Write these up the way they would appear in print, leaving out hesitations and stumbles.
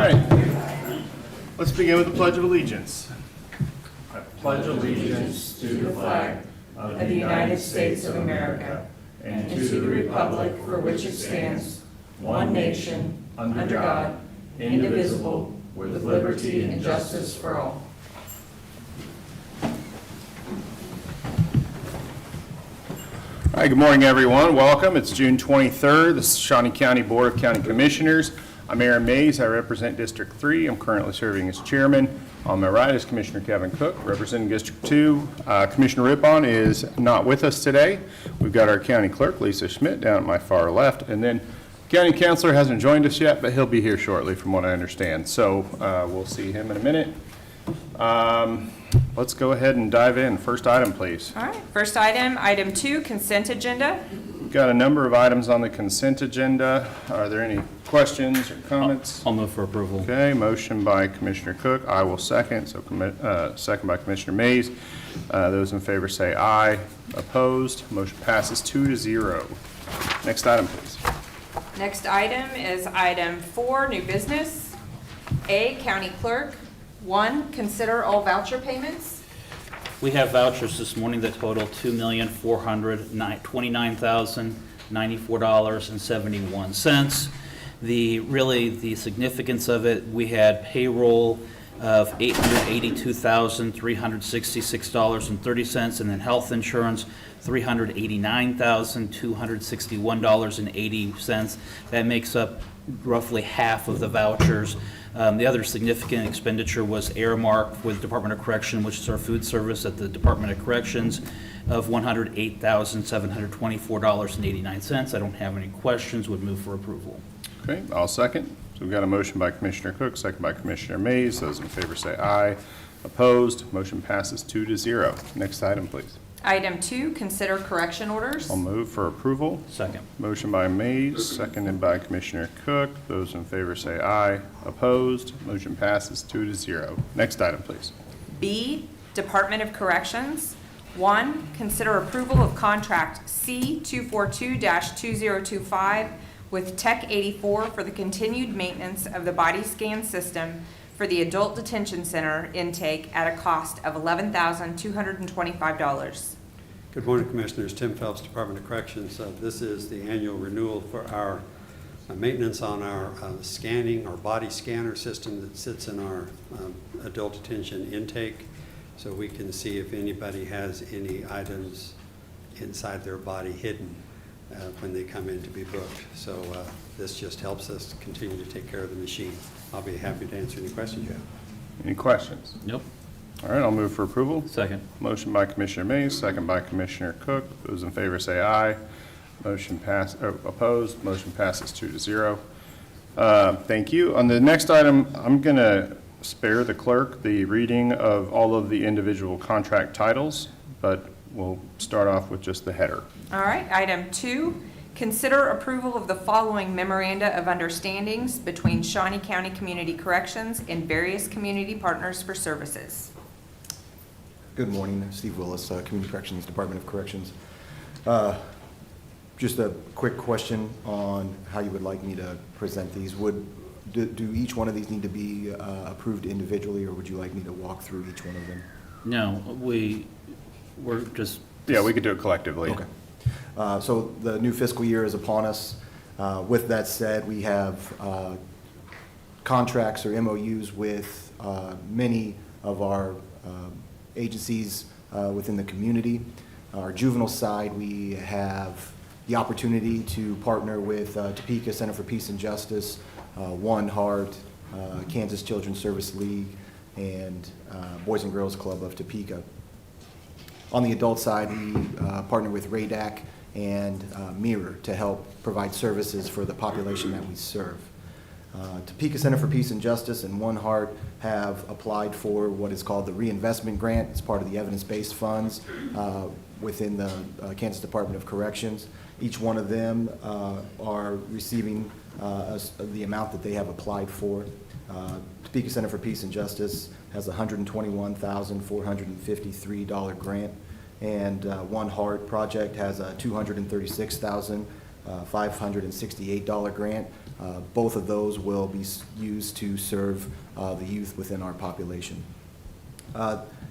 right, let's begin with the Pledge of Allegiance. I pledge allegiance to the flag of the United States of America and to the republic for which it stands, one nation, under God, indivisible, with liberty and justice for all. All right, good morning, everyone. Welcome. It's June 23rd. This is Shawnee County Board of County Commissioners. I'm Aaron Mays. I represent District 3. I'm currently serving as chairman. On my right is Commissioner Kevin Cook, representing District 2. Commissioner Rippon is not with us today. We've got our county clerk, Lisa Schmidt, down at my far left. And then county councilor hasn't joined us yet, but he'll be here shortly from what I understand. So we'll see him in a minute. Let's go ahead and dive in. First item, please. All right, first item, item 2, consent agenda. We've got a number of items on the consent agenda. Are there any questions or comments? I'll move for approval. Okay, motion by Commissioner Cook. I will second. So second by Commissioner Mays. Those in favor say aye. Opposed? Motion passes 2-0. Next item, please. Next item is item 4, new business. A, county clerk. 1, consider all voucher payments. We have vouchers this morning that total $2,429,94.71. The significance of it, we had payroll of $882,366.30, and then health insurance $389,261.80. That makes up roughly half of the vouchers. The other significant expenditure was Airmark with Department of Correction, which is our food service at the Department of Corrections, of $108,724.89. I don't have any questions, would move for approval. Okay, I'll second. So we've got a motion by Commissioner Cook, second by Commissioner Mays. Those in favor say aye. Opposed? Motion passes 2-0. Next item, please. Item 2, consider correction orders. I'll move for approval. Second. Motion by Mays, seconded by Commissioner Cook. Those in favor say aye. Opposed? Motion passes 2-0. Next item, please. B, Department of Corrections. 1, consider approval of contract C242-2025 with Tech 84 for the continued maintenance of the body scan system for the Adult Detention Center intake at a cost of $11,225. Good morning, Commissioners. Tim Phelps, Department of Corrections. This is the annual renewal for our maintenance on our scanning, our body scanner system that sits in our adult detention intake, so we can see if anybody has any items inside their body hidden when they come in to be booked. So this just helps us continue to take care of the machine. I'll be happy to answer any questions you have. Any questions? Nope. All right, I'll move for approval. Second. Motion by Commissioner Mays, second by Commissioner Cook. Those in favor say aye. Opposed? Motion passes 2-0. Thank you. On the next item, I'm going to spare the clerk the reading of all of the individual contract titles, but we'll start off with just the header. All right, item 2, consider approval of the following memoranda of understandings between Shawnee County Community Corrections and various community partners for services. Good morning, Steve Willis, Community Corrections, Department of Corrections. Just a quick question on how you would like me to present these. Do each one of these need to be approved individually, or would you like me to walk through each one of them? No, we're just... Yeah, we could do it collectively. Okay. So the new fiscal year is upon us. With that said, we have contracts or MOUs with many of our agencies within the community. Our juvenile side, we have the opportunity to partner with Topeka Center for Peace and Justice, One Heart, Kansas Children's Service League, and Boys and Girls Club of Topeka. On the adult side, we partner with RADAC and Mirror to help provide services for the population that we serve. Topeka Center for Peace and Justice and One Heart have applied for what is called the reinvestment grant. It's part of the evidence-based funds within the Kansas Department of Corrections. Each one of them are receiving the amount that they have applied for. Topeka Center for Peace and Justice has a $121,453 grant, and One Heart Project has a $236,568 grant. Both of those will be used to serve the youth within our population.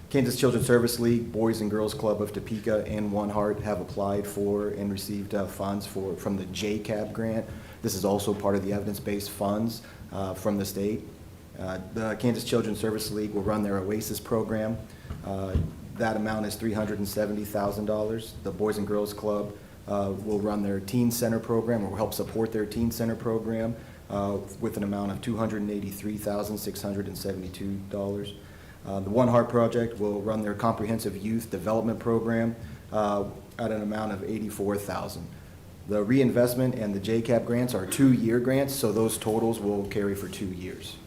Kansas Children's Service League, Boys and Girls Club of Topeka, and One Heart have applied for and received funds from the JCAP grant. This is also part of the evidence-based funds from the state. The Kansas Children's Service League will run their OASIS program. That amount is $370,000. The Boys and Girls Club will run their Teen Center program, or will help support their Teen Center program with an amount of $283,672. The One Heart Project will run their Comprehensive Youth Development Program at an amount of $84,000. The reinvestment and the JCAP grants are 2-year grants, so those totals will carry for 2 years.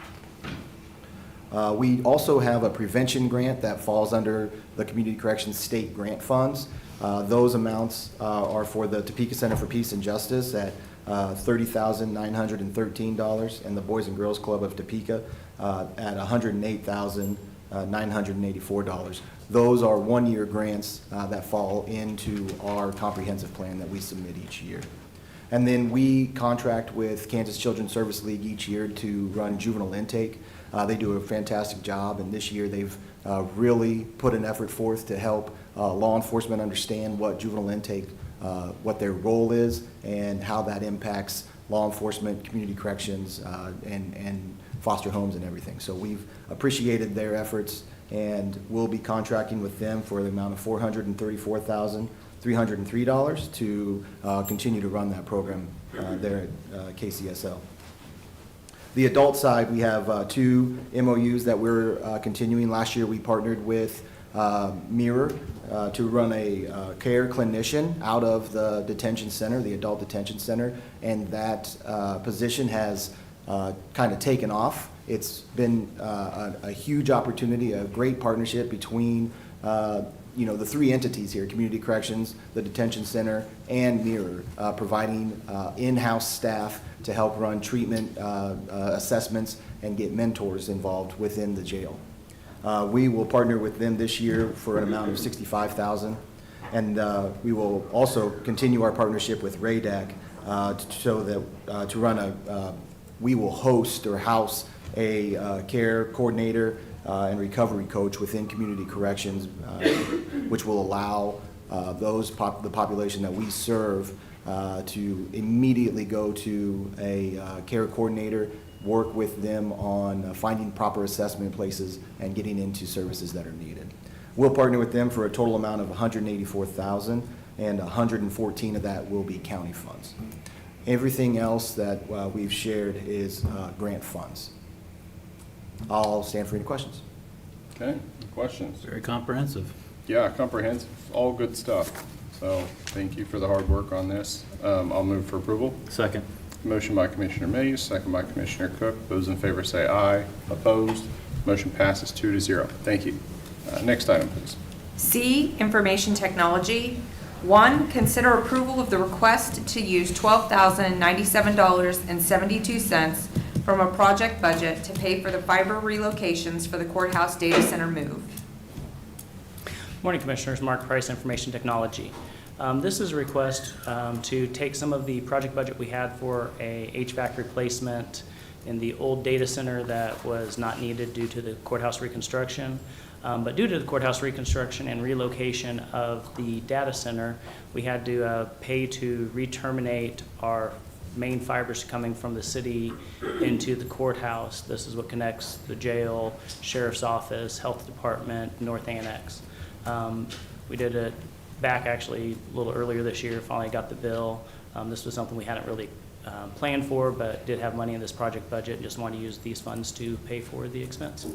We also have a prevention grant that falls under the Community Corrections State Grant Funds. Those amounts are for the Topeka Center for Peace and Justice at $30,913, and the Boys and Girls Club of Topeka at $108,984. Those are 1-year grants that fall into our comprehensive plan that we submit each year. And then we contract with Kansas Children's Service League each year to run juvenile intake. They do a fantastic job, and this year they've really put an effort forth to help law enforcement understand what juvenile intake, what their role is, and how that impacts law enforcement, community corrections, and foster homes and everything. So we've appreciated their efforts, and we'll be contracting with them for the amount of $434,303 to continue to run that program there at KCSL. The adult side, we have 2 MOUs that we're continuing. Last year we partnered with Mirror to run a care clinician out of the detention center, the adult detention center, and that position has kind of taken off. It's been a huge opportunity, a great partnership between the 3 entities here, Community Corrections, the Detention Center, and Mirror, providing in-house staff to help run treatment assessments and get mentors involved within the jail. We will partner with them this year for an amount of $65,000, and we will also continue our partnership with RADAC so that to run we will host or house a care coordinator and recovery coach within Community Corrections, which will allow the population that we serve to immediately go to a care coordinator, work with them on finding proper assessment places and getting into services that are needed. We'll partner with them for a total amount of $184,000, and $114,000 of that will be county funds. Everything else that we've shared is grant funds. I'll stand for any questions. Okay, questions? Very comprehensive. Yeah, comprehensive, all good stuff. So thank you for the hard work on this. I'll move for approval. Second. Motion by Commissioner Mays, second by Commissioner Cook. Those in favor say aye. Opposed? Motion passes 2-0. Thank you. Next item, please. C, Information Technology. 1, consider approval of the request to use $12,097.72 from a project budget to pay for the fiber relocations for the courthouse data center move. Morning, Commissioners. Mark Price, Information Technology. This is a request to take some of the project budget we had for a HVAC replacement in the old data center that was not needed due to the courthouse reconstruction. But due to the courthouse reconstruction and relocation of the data center, we had to pay to re-terminate our main fibers coming from the city into the courthouse. This is what connects the jail, sheriff's office, health department, North Annex. We did it back actually a little earlier this year, finally got the bill. This was something we hadn't really planned for, but did have money in this project budget and just wanted to use these funds to pay for the expense.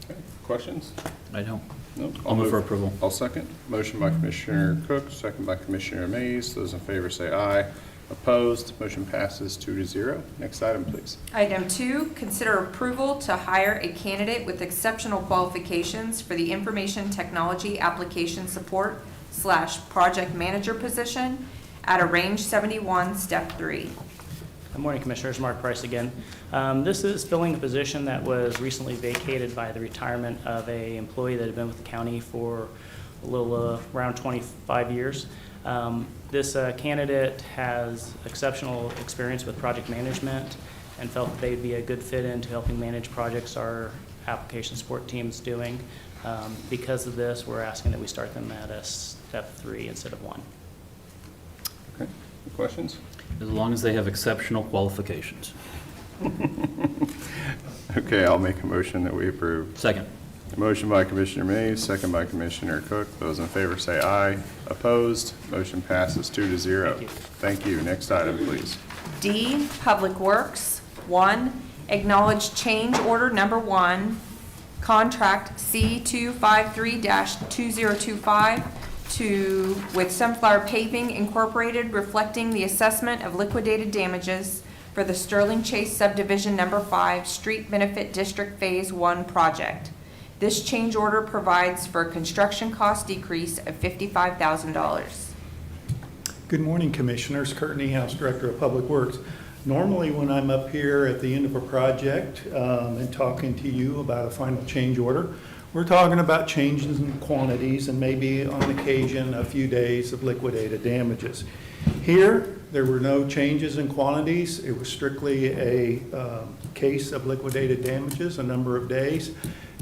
Okay. Questions? I don't. No. I'll move for approval. I'll second. Motion by Commissioner Cook, second by Commissioner Mays. Those in favor say aye. Opposed? Motion passes 2-0. Next item, please. Item 2, consider approval to hire a candidate with exceptional qualifications for the Information Technology Application Support / Project Manager position at a range 71, step 3. Good morning, Commissioners. Mark Price again. This is filling a position that was recently vacated by the retirement of an employee that had been with the county for a little around 25 years. This candidate has exceptional experience with project management and felt that they'd be a good fit into helping manage projects our application support team's doing. Because of this, we're asking that we start them at a step 3 instead of 1. Okay, any questions? As long as they have exceptional qualifications. Okay, I'll make a motion that we approve. Second. Motion by Commissioner Mays, second by Commissioner Cook. Those in favor say aye. Opposed? Motion passes 2-0. Thank you. Thank you. Next item, please. D, Public Works. 1, acknowledge change order number 1, contract C253-2025 with Sunflower Paving Incorporated, reflecting the assessment of liquidated damages for the Sterling Chase Subdivision Number 5 Street Benefit District Phase 1 project. This change order provides for a construction cost decrease of $55,000. Good morning, Commissioners. Kurt Niehaus, Director of Public Works. Normally, when I'm up here at the end of a project and talking to you about a final change order, we're talking about changes in quantities and maybe on occasion a few days of liquidated damages. Here, there were no changes in quantities. It was strictly a case of liquidated damages, a number of days.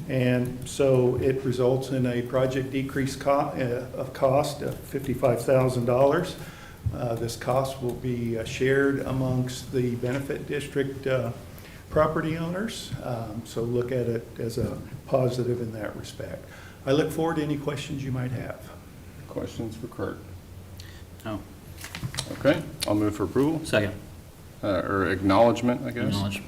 And so it results in a project decrease of cost of $55,000. This cost will be shared amongst the benefit district property owners. So look at it as a positive in that respect. I look forward to any questions you might have. Questions for Kurt? No. Okay, I'll move for approval, Second. or acknowledgement, I guess. Acknowledge.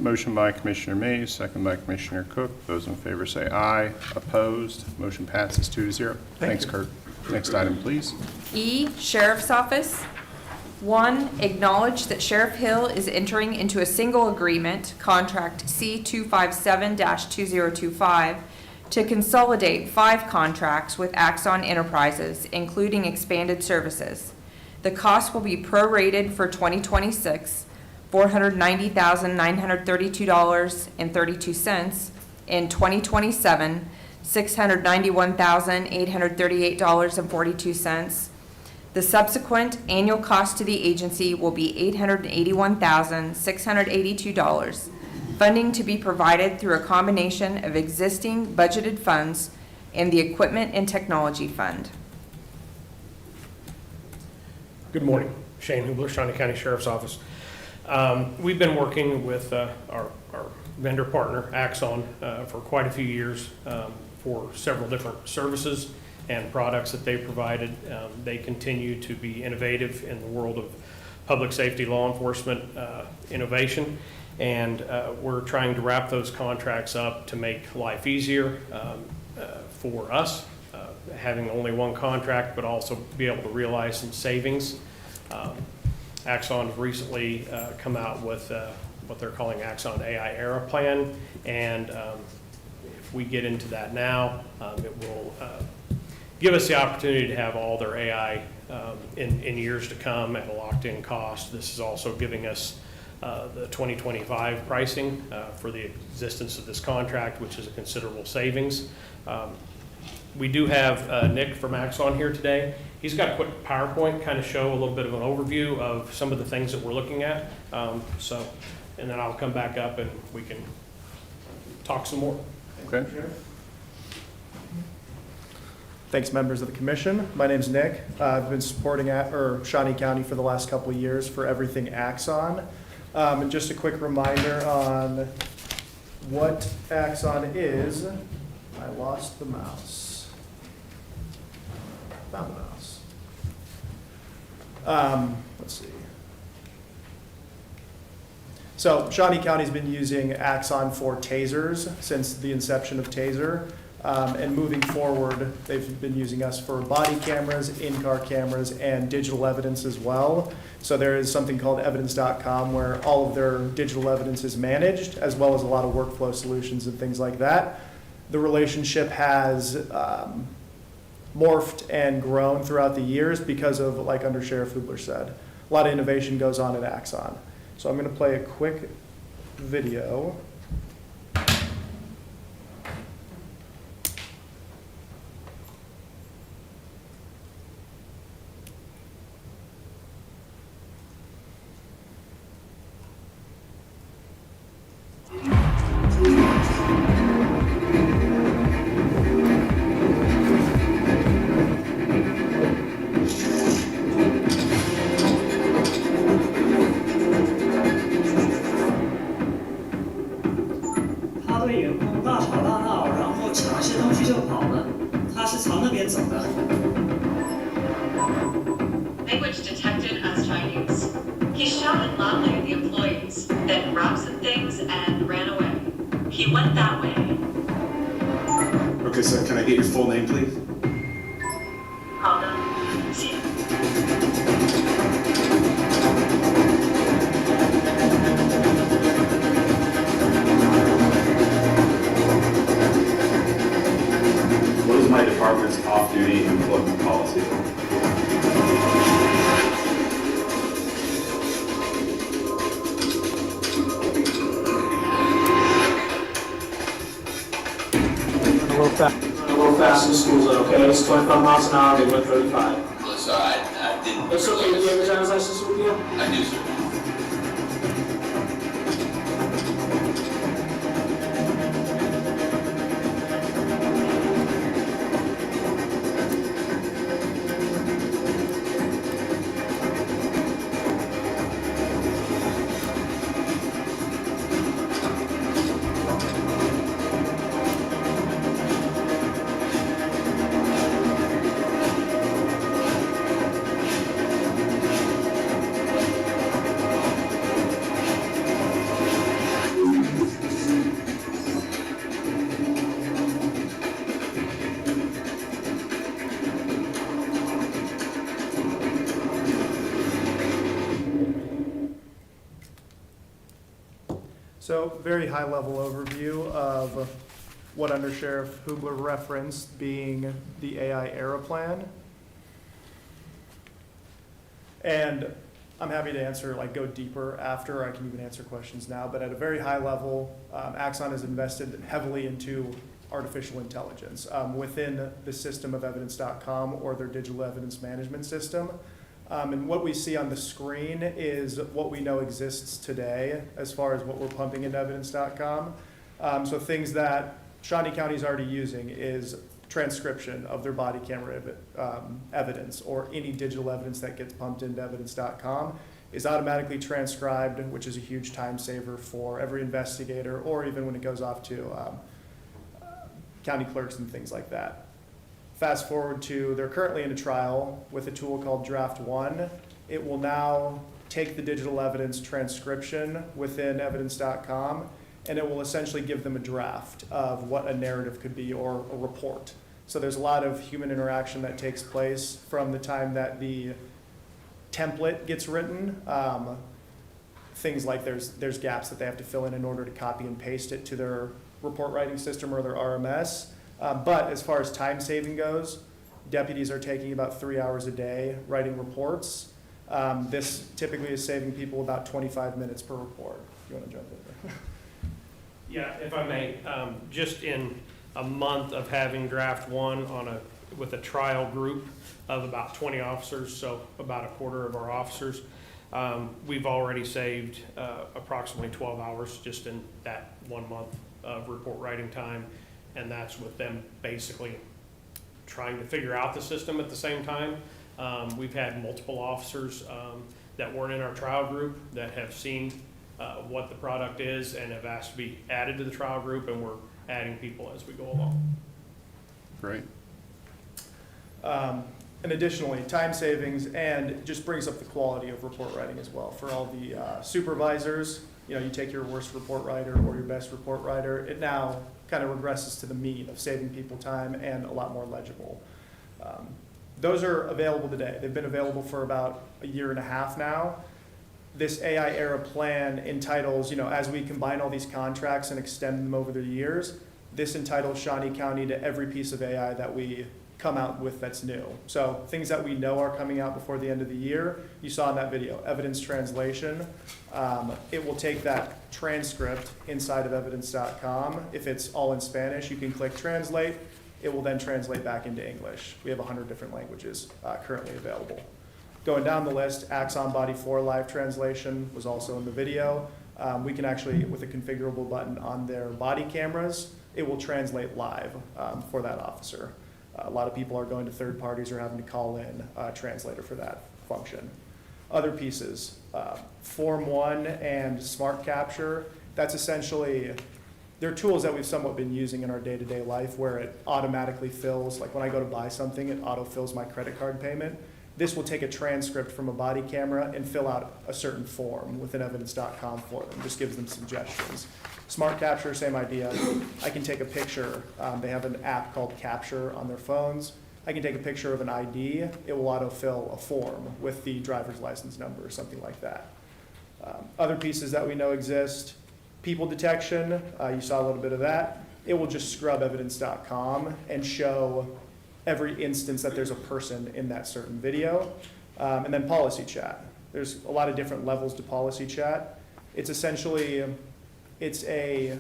Motion by Commissioner Mays, second by Commissioner Cook. Those in favor say aye. Opposed? Motion passes 2-0. Thanks, Kurt. Next item, please. E, Sheriff's Office. 1, acknowledge that Sheriff Hill is entering into a single agreement, contract C257-2025, to consolidate 5 contracts with Axon Enterprises, including expanded services. The cost will be prorated for 2026, $490,932.32. In 2027, $691,838.42. The subsequent annual cost to the agency will be $881,682. Funding to be provided through a combination of existing budgeted funds and the Equipment and Technology Fund. Good morning. Shane Hubler, Shawnee County Sheriff's Office. We've been working with our vendor partner, Axon, for quite a few years for several different services and products that they provided. They continue to be innovative in the world of public safety, law enforcement innovation, and we're trying to wrap those contracts up to make life easier for us, having only one contract, but also be able to realize some savings. Axon recently come out with what they're calling Axon AI Era Plan, and if we get into that now, it will give us the opportunity to have all their AI in years to come at a locked-in cost. This is also giving us the 2025 pricing for the existence of this contract, which is a considerable savings. We do have Nick from Axon here today. He's got a quick PowerPoint, kind of show a little bit of an overview of some of the things that we're looking at. And then I'll come back up and we can talk some more. Okay. Thanks, members of the commission. My name's Nick. I've been supporting Shawnee County for the last couple of years for everything Axon. And just a quick reminder on what Axon is. I lost the mouse. Found the mouse. Let's see. So Shawnee County's been using Axon for tasers since the inception of Taser. And moving forward, they've been using us for body cameras, in-car cameras, and digital evidence as well. So there is something called evidence.com where all of their digital evidence is managed, as well as a lot of workflow solutions and things like that. The relationship has morphed and grown throughout the years because of, like Under Sheriff Hubler said, a lot of innovation goes on at Axon. So I'm going to play a quick video. language detected as Chinese. He shouted loudly at the employees, then grabbed some things and ran away. He went that way. Okay, sir, can I get your full name, please? Pardon? See. What is my department's off-duty employment policy? A little fast in school zone, okay? It's 25 miles an hour, they went 35. Well, sorry, I didn't. It's okay, do you have your driver's license with you? I do, sir. So, very high-level overview of what Under Sheriff Hubler referenced being the AI era plan. And I'm happy to answer, go deeper after. I can even answer questions now. But at a very high level, Axon has invested heavily into artificial intelligence within the system of evidence.com or their digital evidence management system. And what we see on the screen is what we know exists today as far as what we're pumping into evidence.com. So things that Shawnee County is already using is transcription of their body camera evidence, or any digital evidence that gets pumped into evidence.com is automatically transcribed, which is a huge time saver for every investigator, or even when it goes off to county clerks and things like that. Fast forward to, they're currently in a trial with a tool called Draft One. It will now take the digital evidence transcription within evidence.com, and it will essentially give them a draft of what a narrative could be, or a report. So there's a lot of human interaction that takes place from the time that the template gets written. Things like there's gaps that they have to fill in order to copy and paste it to their report writing system or their RMS. But as far as time saving goes, deputies are taking about 3 hours a day writing reports. This typically is saving people about 25 minutes per report. You want to jump in there? Yeah, if I may, just in a month of having Draft One with a trial group of about 20 officers, so about a quarter of our officers, we've already saved approximately 12 hours just in that 1 month of report writing time. And that's with them basically trying to figure out the system at the same time. We've had multiple officers that weren't in our trial group that have seen what the product is and have asked to be added to the trial group, and we're adding people as we go along. Great. And additionally, time savings, and it just brings up the quality of report writing as well. For all the supervisors, you take your worst report writer or your best report writer, it now kind of regresses to the mean of saving people time and a lot more legible. Those are available today. They've been available for about a year and a half now. This AI era plan entitles, as we combine all these contracts and extend them over the years, this entitles Shawnee County to every piece of AI that we come out with that's new. So things that we know are coming out before the end of the year, you saw in that video, evidence translation. It will take that transcript inside of evidence.com. If it's all in Spanish, you can click translate. It will then translate back into English. We have 100 different languages currently available. Going down the list, Axon Body 4 live translation was also in the video. We can actually, with a configurable button on their body cameras, it will translate live for that officer. A lot of people are going to third parties or having to call in a translator for that function. Other pieces, Form 1 and Smart Capture, that's essentially, they're tools that we've somewhat been using in our day-to-day life where it automatically fills, like when I go to buy something, it auto-fills my credit card payment. This will take a transcript from a body camera and fill out a certain form within evidence.com for them, just gives them suggestions. Smart Capture, same idea. I can take a picture. They have an app called Capture on their phones. I can take a picture of an ID. It will autofill a form with the driver's license number or something like that. Other pieces that we know exist, people detection, you saw a little bit of that. It will just scrub evidence.com and show every instance that there's a person in that certain video. And then policy chat. There's a lot of different levels to policy chat. It's essentially, it's a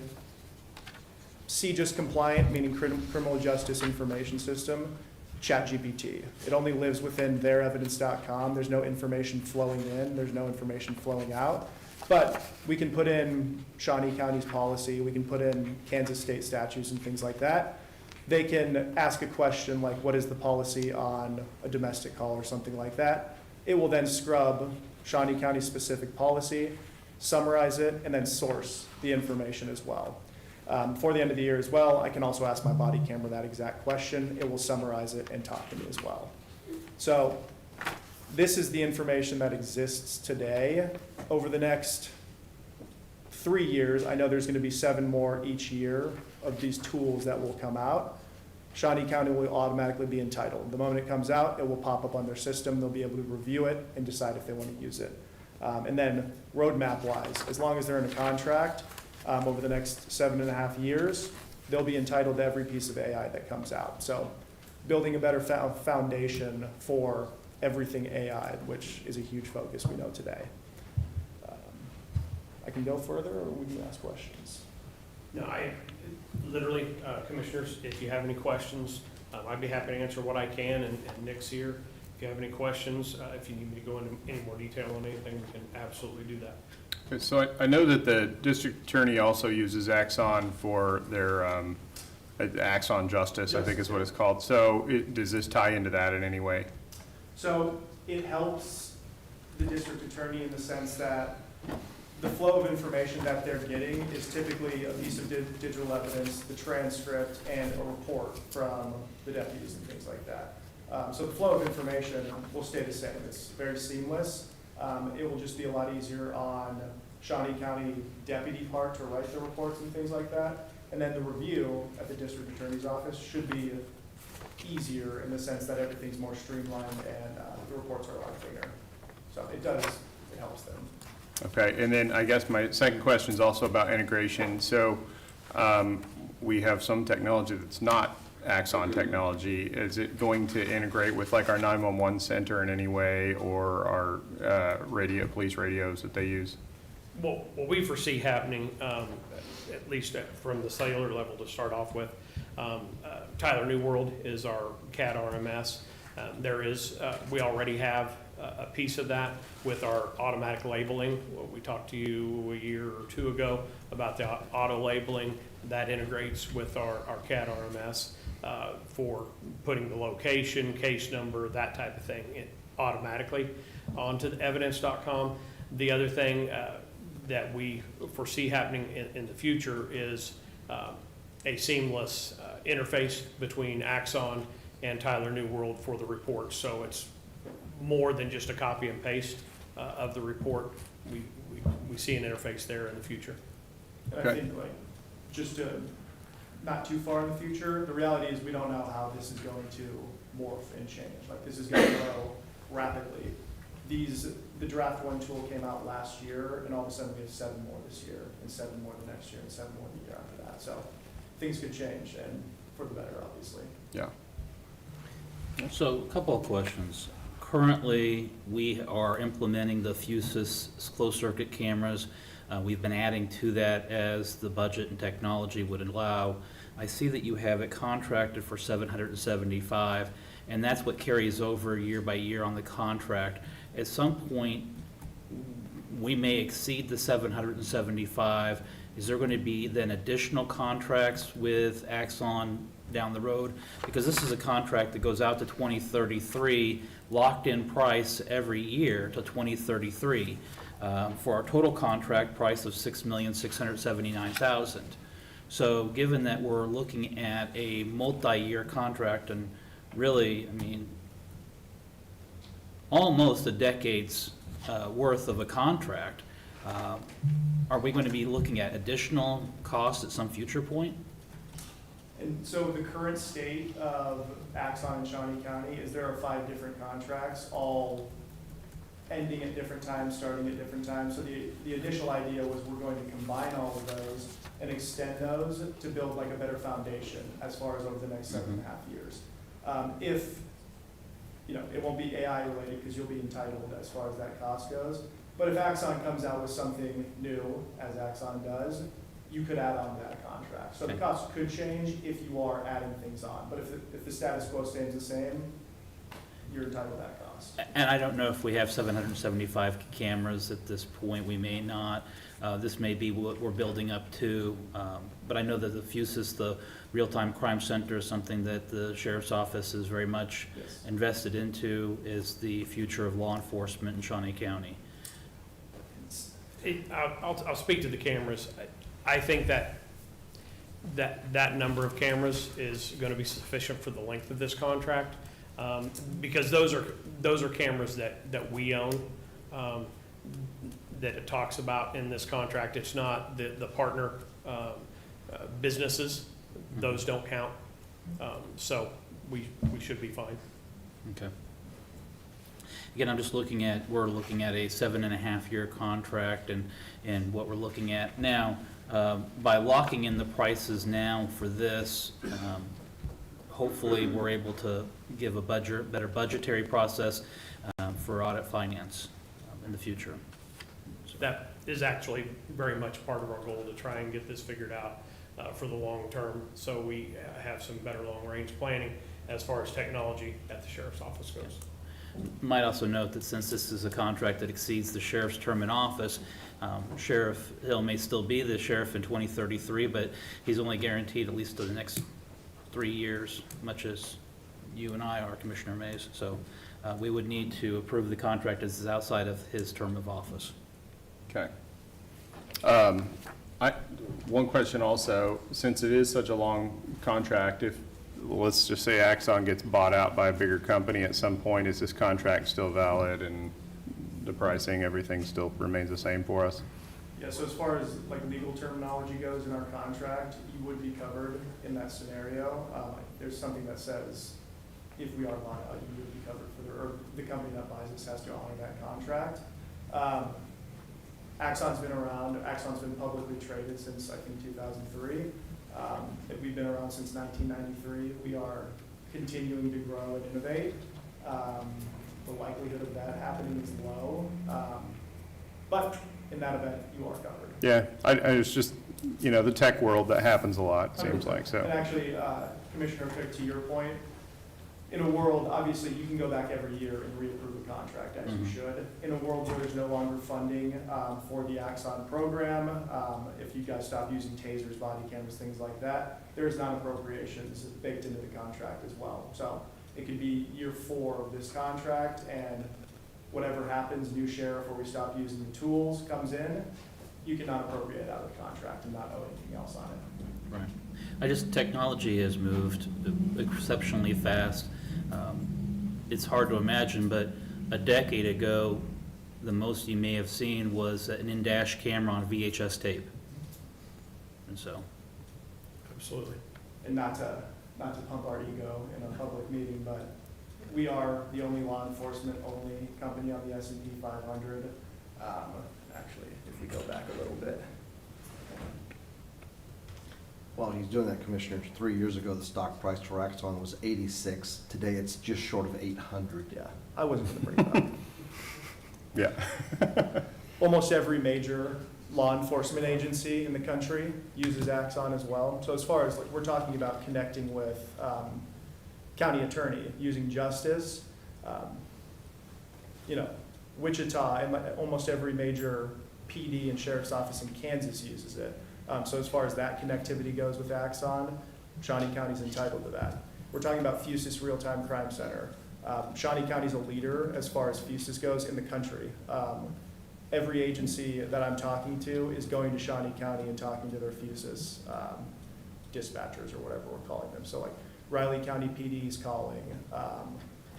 CJIS compliant, meaning criminal justice information system, ChatGPT. It only lives within their evidence.com. There's no information flowing in. There's no information flowing out. But we can put in Shawnee County's policy. We can put in Kansas state statutes and things like that. They can ask a question like, what is the policy on a domestic call or something like that. It will then scrub Shawnee County specific policy, summarize it, and then source the information as well. Before the end of the year as well, I can also ask my body camera that exact question. It will summarize it and talk to me as well. So this is the information that exists today. Over the next 3 years, I know there's going to be 7 more each year of these tools that will come out. Shawnee County will automatically be entitled. The moment it comes out, it will pop up on their system. They'll be able to review it and decide if they want to use it. And then roadmap-wise, as long as they're in a contract, over the next 7.5 years, they'll be entitled to every piece of AI that comes out. So building a better foundation for everything AI, which is a huge focus we know today. I can go further, or we can ask questions. No, literally, commissioners, if you have any questions, I'd be happy to answer what I can, and Nick's here. If you have any questions, if you need me to go into any more detail on anything, we can absolutely do that. Okay, so I know that the district attorney also uses Axon for their Axon Justice, I think is what it's called. So does this tie into that in any way? So it helps the district attorney in the sense that the flow of information that they're getting is typically a piece of digital evidence, the transcript, and a report from the deputies and things like that. So the flow of information will stay the same. It's very seamless. It will just be a lot easier on Shawnee County deputy part to write the reports and things like that. And then the review at the district attorney's office should be easier in the sense that everything's more streamlined and the reports are a lot cleaner. So it helps them. Okay, and then I guess my second question is also about integration. So we have some technology that's not Axon technology. Is it going to integrate with like our 911 center in any way, or our police radios that they use? Well, what we foresee happening, at least from the cellular level to start off with, Tyler New World is our CAD RMS. We already have a piece of that with our automatic labeling. We talked to you a year or 2 ago about the auto labeling. That integrates with our CAD RMS for putting the location, case number, that type of thing automatically onto the evidence.com. The other thing that we foresee happening in the future is a seamless interface between Axon and Tyler New World for the report. So it's more than just a copy and paste of the report. We see an interface there in the future. And I think just not too far in the future, the reality is we don't know how this is going to morph and change. Like this is going to grow rapidly. The draft 1 tool came out last year, and all of a sudden we have 7 more this year, and 7 more the next year, and 7 more the year after that. So things could change, and for the better, obviously. Yeah. So a couple of questions. Currently, we are implementing the Fusus closed-circuit cameras. We've been adding to that as the budget and technology would allow. I see that you have it contracted for $775, and that's what carries over year by year on the contract. At some point, we may exceed the $775. Is there going to be then additional contracts with Axon down the road? Because this is a contract that goes out to 2033, locked in price every year to 2033, for our total contract price of $6,679,000. So given that we're looking at a multi-year contract, and really, I mean, almost a decade's worth of a contract. Are we going to be looking at additional costs at some future point? And so the current state of Axon in Shawnee County is there are 5 different contracts, all ending at different times, starting at different times. So the initial idea was we're going to combine all of those and extend those to build like a better foundation as far as over the next 7.5 years. If, you know, it won't be AI related because you'll be entitled as far as that cost goes. But if Axon comes out with something new, as Axon does, you could add on to that contract. So the cost could change if you are adding things on. But if the status quo stays the same, you're entitled to that cost. And I don't know if we have 775 cameras at this point. We may not. This may be what we're building up to. But I know that the FUSIS, the Real-Time Crime Center, is something that the Sheriff's Office is very much invested into, is the future of law enforcement in Shawnee County. I'll speak to the cameras. I think that number of cameras is going to be sufficient for the length of this contract, because those are cameras that we own, that it talks about in this contract. It's not the partner businesses; those don't count. So we should be fine. Okay. Again, I'm just we're looking at a 7.5-year contract, and what we're looking at now, by locking in the prices now for this, hopefully we're able to give a better budgetary process for audit finance in the future. That is actually very much part of our goal, to try and get this figured out for the long term, so we have some better long-range planning as far as technology at the Sheriff's Office goes. Might also note that since this is a contract that exceeds the sheriff's term in office, Sheriff Hill may still be the sheriff in 2033, but he's only guaranteed at least the next 3 years, much as you and I are, Commissioner Mays. So we would need to approve the contract as is outside of his term of office. Okay. One question also, since it is such a long contract, if, let's just say Axon gets bought out by a bigger company at some point, is this contract still valid and the pricing, everything still remains the same for us? Yeah, so as far as like legal terminology goes in our contract, you would be covered in that scenario. There's something that says if we are bought out, you would be covered or the company that buys us has to honor that contract. Axon's been around. Axon's been publicly traded since, I think, 2003. We've been around since 1993. We are continuing to grow and innovate. The likelihood of that happening is low. But in that event, you are covered. Yeah, it's just, you know, the tech world, that happens a lot, seems like, so. And actually, Commissioner Cook, to your point, in a world, obviously, you can go back every year and reapprove a contract, as you should. In a world where there's no longer funding for the Axon program, if you guys stop using tasers, body cameras, things like that, there's non-appropriations baked into the contract as well. So it could be year 4 of this contract, and whatever happens, new sheriff, or we stop using the tools, comes in, you cannot appropriate out of the contract and not owe anything else on it. Right. Technology has moved exceptionally fast. It's hard to imagine, but a decade ago, the most you may have seen was an in-dash camera on VHS tape. And so. Absolutely. And not to pump our ego in a public meeting, but we are the only law enforcement only company on the S&P 500. Actually, if we go back a little bit. While he's doing that, Commissioner, 3 years ago, the stock price for Axon was 86. Today, it's just short of 800. Yeah, I wasn't going to bring it up. Yeah. Almost every major law enforcement agency in the country uses Axon as well. So as far as, like, we're talking about connecting with county attorney using Justice, you know, Wichita, and almost every major PD and sheriff's office in Kansas uses it. So as far as that connectivity goes with Axon, Shawnee County's entitled to that. We're talking about FUSIS Real-Time Crime Center. Shawnee County's a leader as far as FUSIS goes in the country. Every agency that I'm talking to is going to Shawnee County and talking to their FUSIS dispatchers or whatever we're calling them. So like Riley County PD is calling,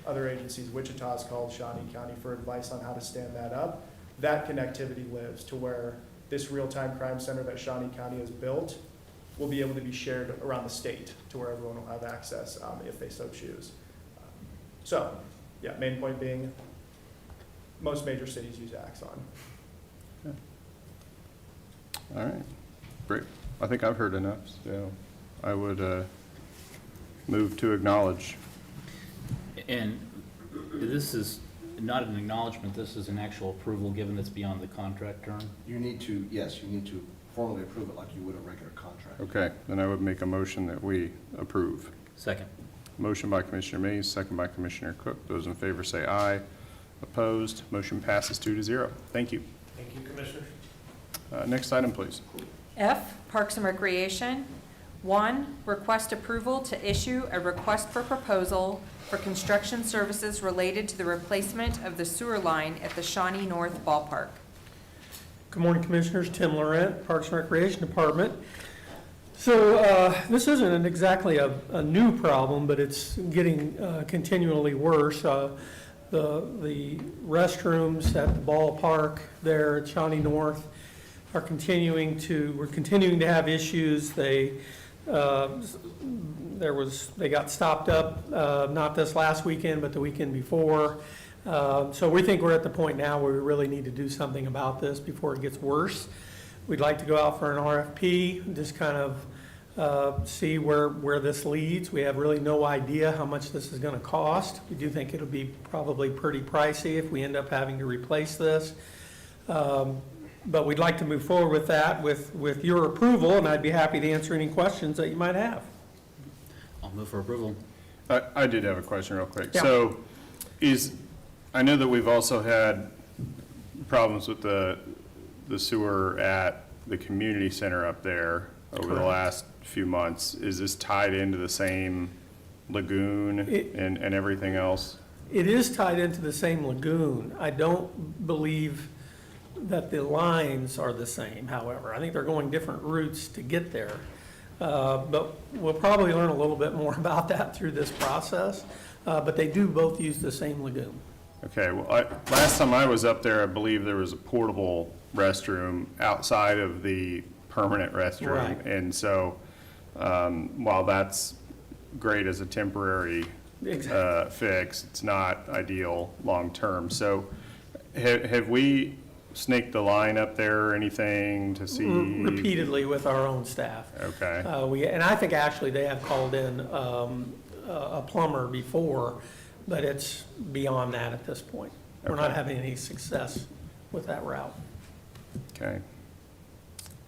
other agencies. Wichita's called Shawnee County for advice on how to stand that up. That connectivity lives to where this real-time crime center that Shawnee County has built will be able to be shared around the state to where everyone will have access if they so choose. So, yeah, main point being, most major cities use Axon. All right, great. I think I've heard enough, so I would move to acknowledge. And this is not an acknowledgement, this is an actual approval, given it's beyond the contract term? You need to, yes, you need to formally approve it like you would a regular contract. Okay, then I would make a motion that we approve. Second. Motion by Commissioner Mays, second by Commissioner Cook. Those in favor say aye. Opposed, motion passes 2-0. Thank you. Thank you, Commissioners. Next item, please. F, Parks and Recreation. 1, request approval to issue a request for proposal for construction services related to the replacement of the sewer line at the Shawnee North Ballpark. Good morning, Commissioners. Tim Laurent, Parks and Recreation Department. So this isn't exactly a new problem, but it's getting continually worse. The restrooms at the ballpark there at Shawnee North are we're continuing to have issues. They got stopped up, not this last weekend, but the weekend before. So we think we're at the point now where we really need to do something about this before it gets worse. We'd like to go out for an RFP, just kind of see where this leads. We have really no idea how much this is going to cost. We do think it'll be probably pretty pricey if we end up having to replace this. But we'd like to move forward with that with your approval, and I'd be happy to answer any questions that you might have. I'll move for approval. I did have a question real quick. Yeah. So I know that we've also had problems with the sewer at the community center up there over the last few months. Is this tied into the same lagoon and everything else? It is tied into the same lagoon. I don't believe that the lines are the same, however. I think they're going different routes to get there. But we'll probably learn a little bit more about that through this process. But they do both use the same lagoon. Okay, well, last time I was up there, I believe there was a portable restroom outside of the permanent restroom. Right. And so while that's great as a temporary fix, it's not ideal long-term. So have we snaked the line up there or anything to see? Repeatedly with our own staff. Okay. And I think actually they have called in a plumber before, but it's beyond that at this point. We're not having any success with that route. Okay.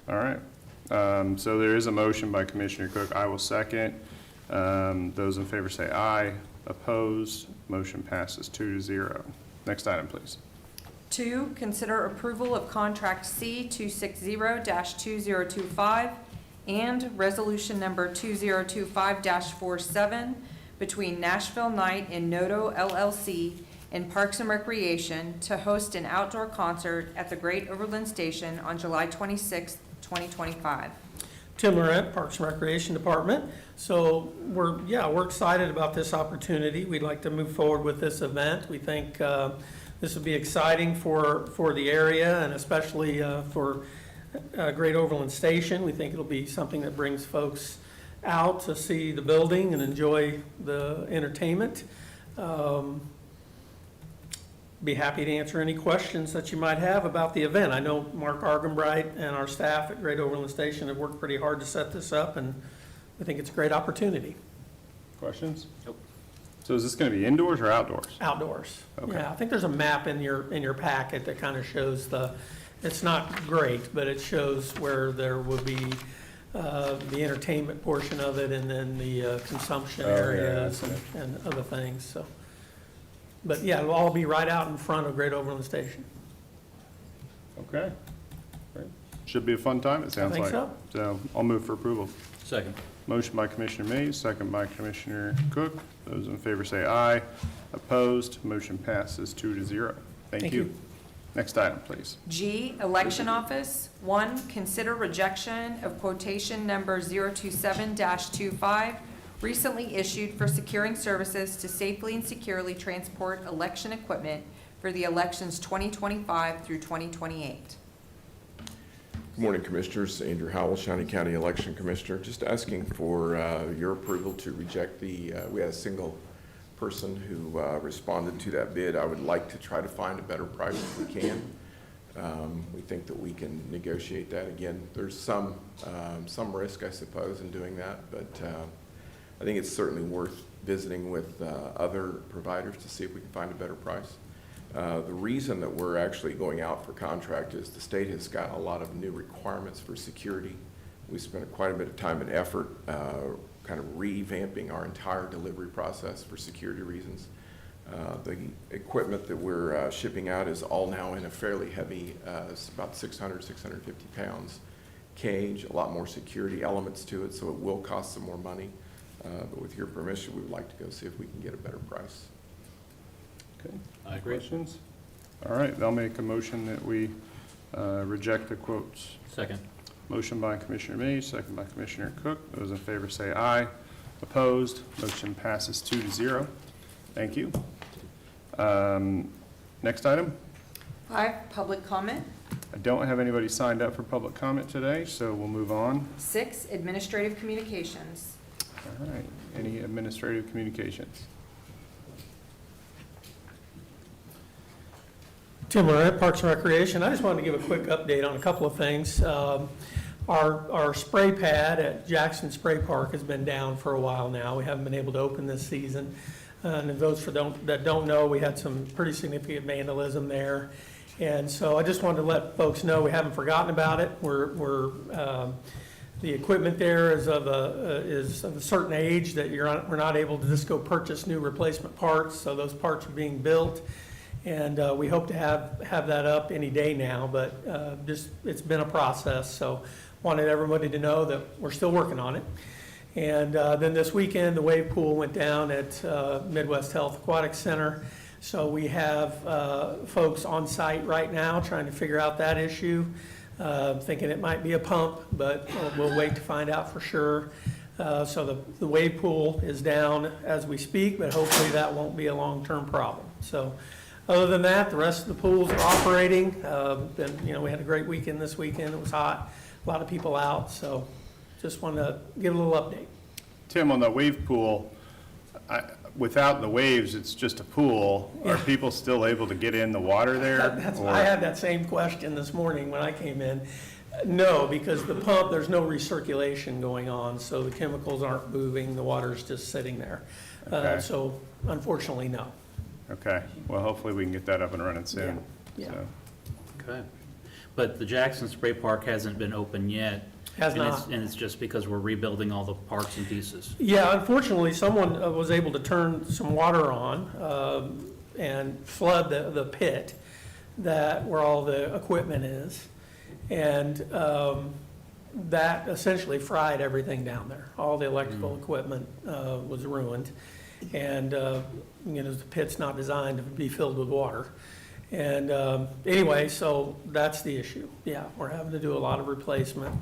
All right. So there is a motion by Commissioner Cook. I will second. Those in favor say aye. Opposed? Motion passes 2-0. Next item, please. 2, consider approval of contract C 260-2025 and resolution number 2025-47 between Nashville Night and Noto LLC and Parks and Recreation to host an outdoor concert at the Great Overland Station on July 26, 2025. Tim Laurent, Parks and Recreation Department. So we're excited about this opportunity. We'd like to move forward with this event. We think this would be exciting for the area and especially for Great Overland Station. We think it'll be something that brings folks out to see the building and enjoy the entertainment. Be happy to answer any questions that you might have about the event. I know Mark Argenbright and our staff at Great Overland Station have worked pretty hard to set this up, and I think it's a great opportunity. Questions? Nope. So is this going to be indoors or outdoors? Outdoors. Okay. Yeah, I think there's a map in your packet that kind of shows it's not great, but it shows where there will be the entertainment portion of it and then the consumption areas and other things, so. But yeah, it'll all be right out in front of Great Overland Station. Okay. Great. Should be a fun time, it sounds like. I think so. So I'll move for approval. Second. Motion by Commissioner Mays, second by Commissioner Cook. Those in favor say aye. Opposed, motion passes 2-0. Thank you. Next item, please. G, Election Office. 1, consider rejection of quotation number 027-25, recently issued for securing services to safely and securely transport election equipment for the elections 2025 through 2028. Good morning, Commissioners. Andrew Howell, Shawnee County Election Commissioner. Just asking for your approval to reject the, we had a single person who responded to that bid. I would like to try to find a better price if we can. We think that we can negotiate that. Again, there's some risk, I suppose, in doing that, but I think it's certainly worth visiting with other providers to see if we can find a better price. The reason that we're actually going out for contract is the state has got a lot of new requirements for security. We spent quite a bit of time and effort kind of revamping our entire delivery process for security reasons. The equipment that we're shipping out is all now in a fairly heavy, it's about 600, 650 pounds cage, a lot more security elements to it, so it will cost some more money. But with your permission, we would like to go see if we can get a better price. Okay. I agree. Questions? All right, I'll make a motion that we reject the quotes. Second. Motion by Commissioner Mays, second by Commissioner Cook. Those in favor say aye. Opposed? Motion passes 2-0. Thank you. Next item. 5, public comment. I don't have anybody signed up for public comment today, so we'll move on. 6, administrative communications. All right, any administrative communications? Tim Lorette, Parks and Recreation. I just wanted to give a quick update on a couple of things. Our spray pad at Jackson Spray Park has been down for a while now. We haven't been able to open this season. And those that don't know, we had some pretty significant vandalism there. And so I just wanted to let folks know we haven't forgotten about it. The equipment there is of a certain age that we're not able to just go purchase new replacement parts. So those parts are being built. And we hope to have that up any day now, but it's been a process. So wanted everybody to know that we're still working on it. And then this weekend, the wave pool went down at Midwest Health Aquatic Center. So we have folks on site right now trying to figure out that issue, thinking it might be a pump, but we'll wait to find out for sure. So the wave pool is down as we speak, but hopefully that won't be a long-term problem. So other than that, the rest of the pools are operating. We had a great weekend this weekend. It was hot, a lot of people out. So just wanted to give a little update. Tim, on the wave pool, without the waves, it's just a pool. Yeah. Are people still able to get in the water there? I had that same question this morning when I came in. No, because the pump, there's no recirculation going on, so the chemicals aren't moving, the water's just sitting there. Okay. So unfortunately, no. Okay, well, hopefully we can get that up and running soon. Yeah. So, Okay. But the Jackson Spray Park hasn't been open yet. Has and not. And it's just because we're rebuilding all the parts and pieces. Yeah, unfortunately, someone was able to turn some water on and flood the pit where all the equipment is. And that essentially fried everything down there. All the electrical equipment was ruined. And, the pit's not designed to be filled with water. And anyway, so that's the issue. Yeah, we're having to do a lot of replacement.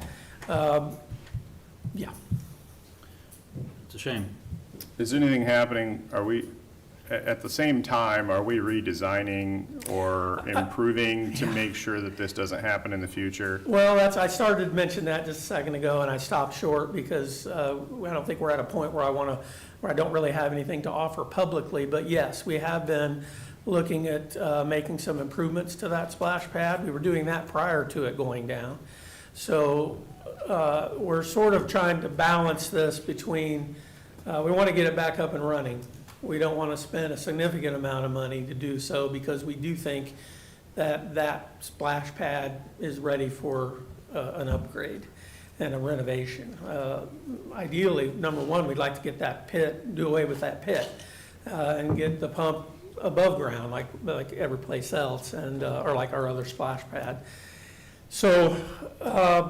Yeah. It's a shame. is anything happening, at the same time, are we redesigning or improving to make sure that this doesn't happen in the future? Well, I started to mention that just a second ago, and I stopped short because I don't think we're at a point where I don't really have anything to offer publicly. But yes, we have been looking at making some improvements to that splash pad. We were doing that prior to it going down. So we're sort of trying to balance this between, we want to get it back up and running. We don't want to spend a significant amount of money to do so because we do think that splash pad is ready for an upgrade and a renovation. Ideally, number one, we'd like to get that pit, do away with that pit, and get the pump above ground like every place else, and or like our other splash pad. So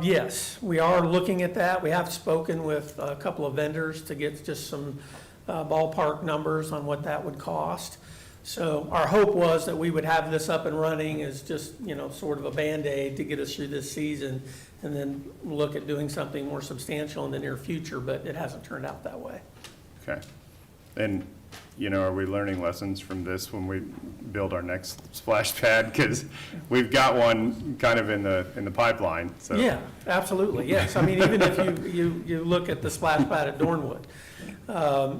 yes, we are looking at that. We have spoken with a couple of vendors to get just some ballpark numbers on what that would cost. So our hope was that we would have this up and running as just, sort of a Band-Aid to get us through this season, and then look at doing something more substantial in the near future, but it hasn't turned out that way. Okay. And, you know, are we learning lessons from this when we build our next splash pad? Because we've got one kind of in the pipeline, so. Yeah, absolutely, yes. I mean, even if you look at the splash pad at Dornwood,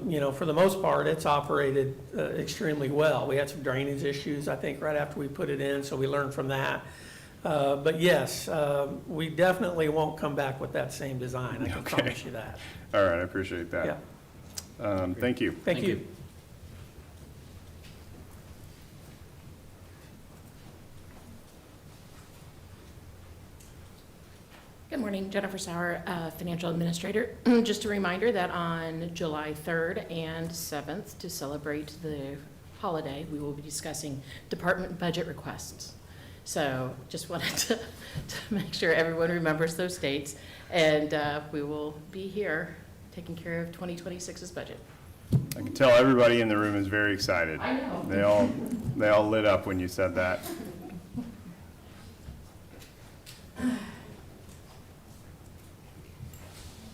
you know, for the most part, it's operated extremely well. We had some drainage issues, I think, right after we put it in, so we learned from that. But yes, we definitely won't come back with that same design, I can Okay. promise you that. All right, I appreciate that. Yeah. Thank you. Thank you. Good morning, Jennifer Sauer, Financial Administrator. Just a reminder that on July 3rd and 7th, to celebrate the holiday, we will be discussing department budget requests. So just wanted to make sure everyone remembers those dates, and we will be here taking care of 2026's budget. I can tell everybody in the room is very excited. I know. They all lit up when you said that.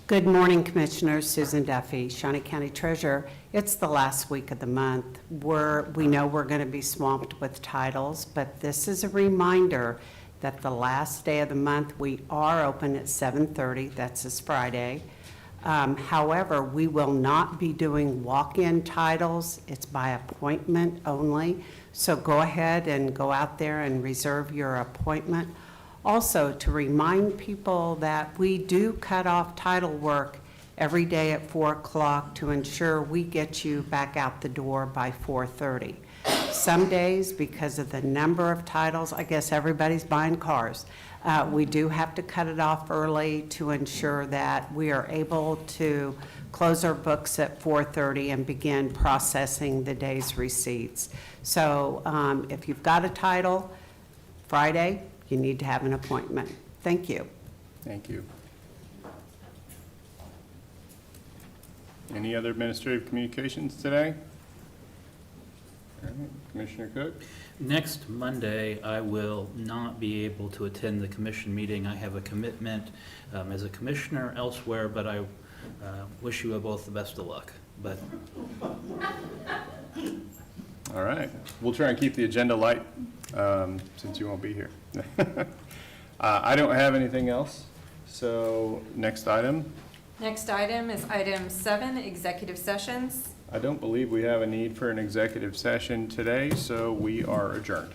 Good morning, Commissioners. Susan Duffy, Shawnee County Treasurer. It's the last week of the month. We know we're going to be swamped with titles, but this is a reminder that the last day of the month, we are open at 7:30. That's this Friday. However, we will not be doing walk-in titles. It's by appointment only. So go ahead and go out there and reserve your appointment. Also, to remind people that we do cut off title work every day at 4 o'clock to ensure we get you back out the door by 4:30. Some days, because of the number of titles, I guess everybody's buying cars, we do have to cut it off early to ensure that we are able to close our books at 4:30 and begin processing the day's receipts. So if you've got a title, Friday, you need to have an appointment. Thank you. Thank you. Any other administrative communications today? All right, Commissioner Cook? Next Monday, I will not be able to attend the commission meeting. I have a commitment as a commissioner elsewhere, but I wish you both the best of luck. But All right, we'll try and keep the agenda light since you won't be here. I don't have anything else, so next item. Next item is item 7, executive sessions. I don't believe we have a need for an executive session today, so we are adjourned.